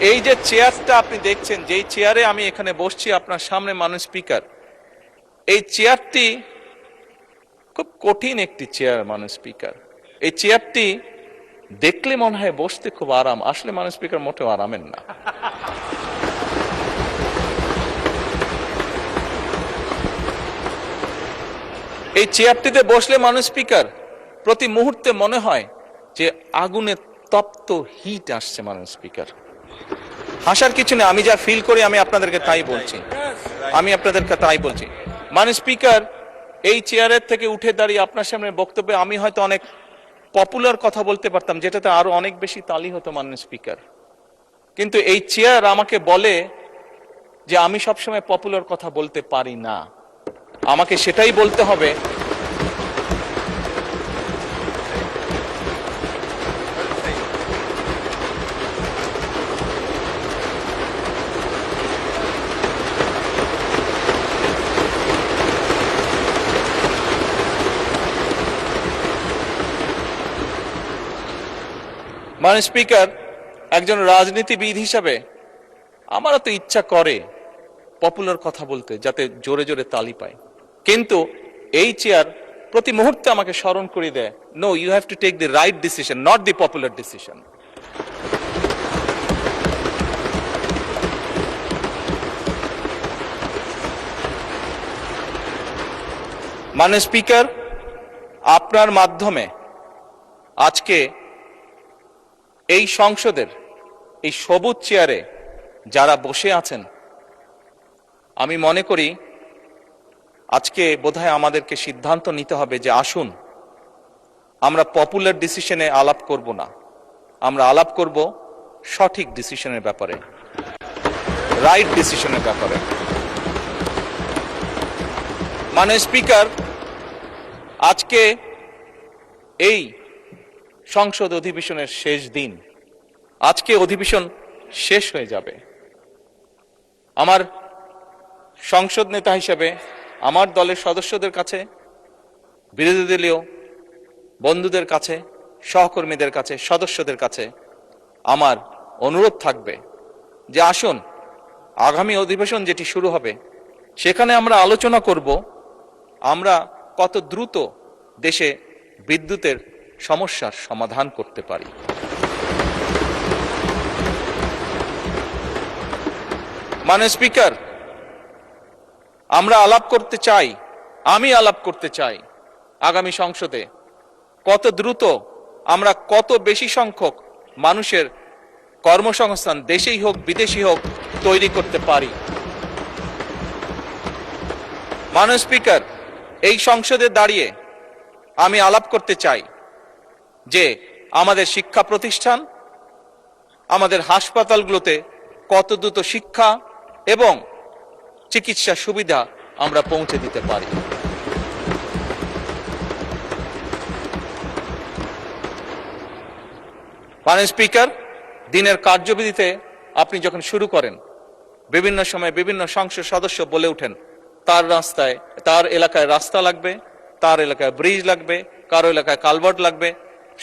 এই যে চেয়ারটা আপনি দেখছেন, যেই চেয়ারে আমি এখানে বসছি আপনার সামনে মাননীয় স্পিকার, এই চেয়ারটি খুব কঠিন একটি চেয়ার মাননীয় স্পিকার। এই চেয়ারটি দেখলে মনে হয় বসতে খুব আরাম, আসলে মাননীয় স্পিকার মোটেও আরামের না। এই চেয়ারটিতে বসলে মাননীয় স্পিকার প্রতি মুহূর্তে মনে হয় যে আগুনে তপ্ত হিট আসছে মাননীয় স্পিকার। হাসার কিছু নেই, আমি যা ফিল করি আমি আপনাদেরকে তাই বলছি, মাননীয় স্পিকার এই চেয়ারের থেকে উঠে দাঁড়িয়ে আপনার সামনে বক্তব্যে আমি হয়তো অনেক পপুলার কথা বলতে পারতাম, যেটাতে আরো অনেক বেশি তালি হতো মাননীয় স্পিকার। কিন্তু এই চেয়ার আমাকে বলে যে আমি সবসময় পপুলার কথা বলতে পারি না, আমাকে সেটাই বলতে হবে মাননীয় স্পিকার। একজন রাজনীতিবিদ হিসাবে আমারও তো ইচ্ছা করে পপুলার কথা বলতে, যাতে জোরে জোরে তালি পায়, কিন্তু এই চেয়ার প্রতি মুহূর্তে আমাকে স্মরণ করে দেয়, no, you have to take the right decision, not the popular decision. মাননীয় স্পিকার, আপনার মাধ্যমে আজকে এই সংসদের এই সবুজ চেয়ারে যারা বসে আছেন, আমি মনে করি আজকে বোধহয় আমাদেরকে সিদ্ধান্ত নিতে হবে যে আসুন আমরা পপুলার ডিসিশনে আলাপ করব না, আমরা আলাপ করব সঠিক ডিসিশনের ব্যাপারে, রাইট ডিসিশনের ব্যাপারে। মাননীয় স্পিকার, আজকে এই সংসদ অধিবেশনের শেষ দিন, আজকে অধিবেশন শেষ হয়ে যাবে। আমার সংসদ নেতা হিসেবে আমার দলের সদস্যদের কাছে, বিরোধী দলীয় বন্ধুদের কাছে, সহকর্মীদের কাছে, সদস্যদের কাছে আমার অনুরোধ থাকবে যে আসুন আগামী অধিবেশন যেটি শুরু হবে সেখানে আমরা আলোচনা করব আমরা কত দ্রুত দেশে বিদ্যুতের সমস্যার সমাধান করতে পারি। মাননীয় স্পিকার, আমরা আলাপ করতে চাই, আমি আলাপ করতে চাই আগামী সংসদে কত দ্রুত আমরা কত বেশি সংখ্যক মানুষের কর্মসংস্থান দেশেই হোক বিদেশি হোক তৈরি করতে পারি। মাননীয় স্পিকার, এই সংসদে দাঁড়িয়ে আমি আলাপ করতে চাই যে আমাদের শিক্ষা প্রতিষ্ঠান, আমাদের হাসপাতালগুলোতে কত দ্রুত শিক্ষা এবং চিকিৎসা সুবিধা আমরা পৌঁছে দিতে পারি। মাননীয় স্পিকার, দিনের কার্যবিধিতে আপনি যখন শুরু করেন বিভিন্ন সময় বিভিন্ন সংসদ সদস্য বলে ওঠেন তার এলাকায় রাস্তা লাগবে, তার এলাকায় ব্রিজ লাগবে, কারো এলাকায় কালভার্ট লাগবে।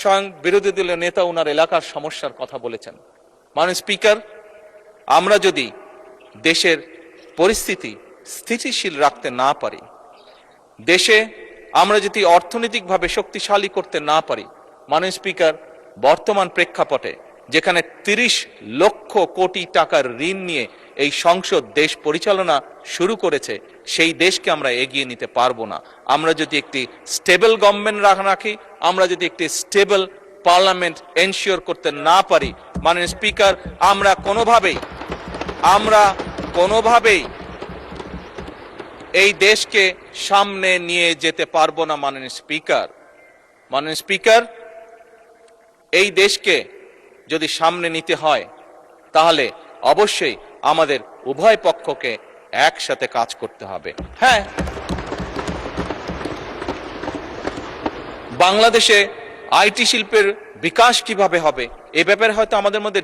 স্বয়ং বিরোধী দলীয় নেতা ওনার এলাকার সমস্যার কথা বলেছেন। মাননীয় স্পিকার, আমরা যদি দেশের পরিস্থিতি স্থিতিশীল রাখতে না পারি, দেশে আমরা যদি অর্থনৈতিকভাবে শক্তিশালী করতে না পারি, মাননীয় স্পিকার, বর্তমান প্রেক্ষাপটে যেখানে 30 লক্ষ কোটি টাকার ঋণ নিয়ে এই সংসদ দেশ পরিচালনা শুরু করেছে, সেই দেশকে আমরা এগিয়ে নিতে পারবো না। আমরা যদি একটি স্টেবল গভর্নমেন্ট রাখি, আমরা যদি একটি স্টেবল পার্লামেন্ট এনশিওর করতে না পারি, মাননীয় স্পিকার, আমরা কোনোভাবেই এই দেশকে সামনে নিয়ে যেতে পারবো না। মাননীয় স্পিকার, এই দেশকে যদি সামনে নিতে হয় তাহলে অবশ্যই আমাদের উভয় পক্ষকে একসাথে কাজ করতে হবে। হ্যাঁ, বাংলাদেশে আইটি শিল্পের বিকাশ কিভাবে হবে এ ব্যাপারে হয়তো আমাদের মধ্যে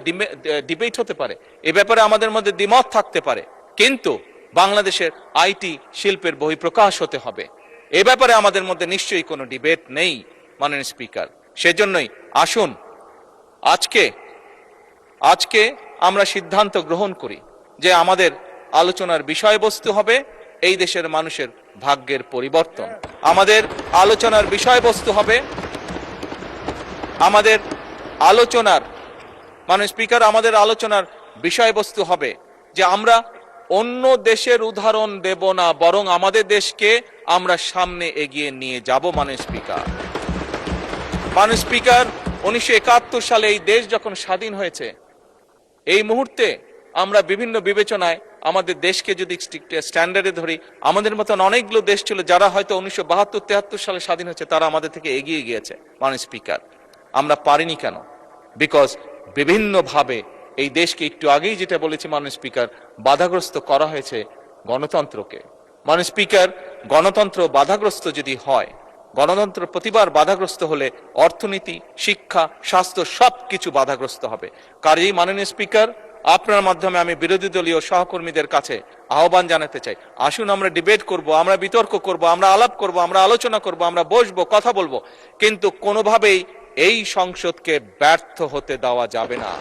ডিবেট হতে পারে, এ ব্যাপারে আমাদের মধ্যে দ্বিমত থাকতে পারে, কিন্তু বাংলাদেশের আইটি শিল্পের বহিঃপ্রকাশ হতে হবে এ ব্যাপারে আমাদের মধ্যে নিশ্চয়ই কোনো ডিবেট নেই। মাননীয় স্পিকার, সেজন্যই আসুন আজকে আমরা সিদ্ধান্ত গ্রহণ করি যে আমাদের আলোচনার বিষয়বস্তু হবে এই দেশের মানুষের ভাগ্যের পরিবর্তন। আমাদের আলোচনার বিষয়বস্তু হবে আমাদের আলোচনার স্পিকার আমাদের আলোচনার বিষয়বস্তু হবে যে আমরা অন্য দেশের উদাহরণ দেব না, বরং আমাদের দেশকে আমরা সামনে এগিয়ে নিয়ে যাব। স্পিকার 1971 সালে এই দেশ যখন স্বাধীন হয়েছে, এই মুহূর্তে আমরা বিভিন্ন বিবেচনায় আমাদের দেশকে যদি স্ট্যান্ডার্ডে ধরি, আমাদের মতন অনেকগুলো দেশ ছিল যারা হয়তো 1972-73 সালে স্বাধীন হয়েছে, তারা আমাদের থেকে এগিয়ে গিয়েছে। স্পিকার আমরা পারিনি কেন? বিকজ বিভিন্নভাবে এই দেশকে, একটু আগেই যেটা বলেছি স্পিকার, বাধাগ্রস্ত করা হয়েছে গণতন্ত্রকে। স্পিকার গণতন্ত্র বাধাগ্রস্ত যদি হয়, গণতন্ত্র প্রতিবার বাধাগ্রস্ত হলে অর্থনীতি, শিক্ষা, স্বাস্থ্য সবকিছু বাধাগ্রস্ত হবে। কাজেই মাননীয় স্পিকার, আপনার মাধ্যমে আমি বিরোধী দলীয় সহকর্মীদের কাছে আহ্বান জানাতে চাই, আসুন আমরা ডিবেট করব, আমরা বিতর্ক করব, আমরা আলাপ করব, আমরা আলোচনা করব, আমরা বসবো, কথা বলবো, কিন্তু কোনোভাবেই এই সংসদকে ব্যর্থ হতে দেওয়া যাবে না।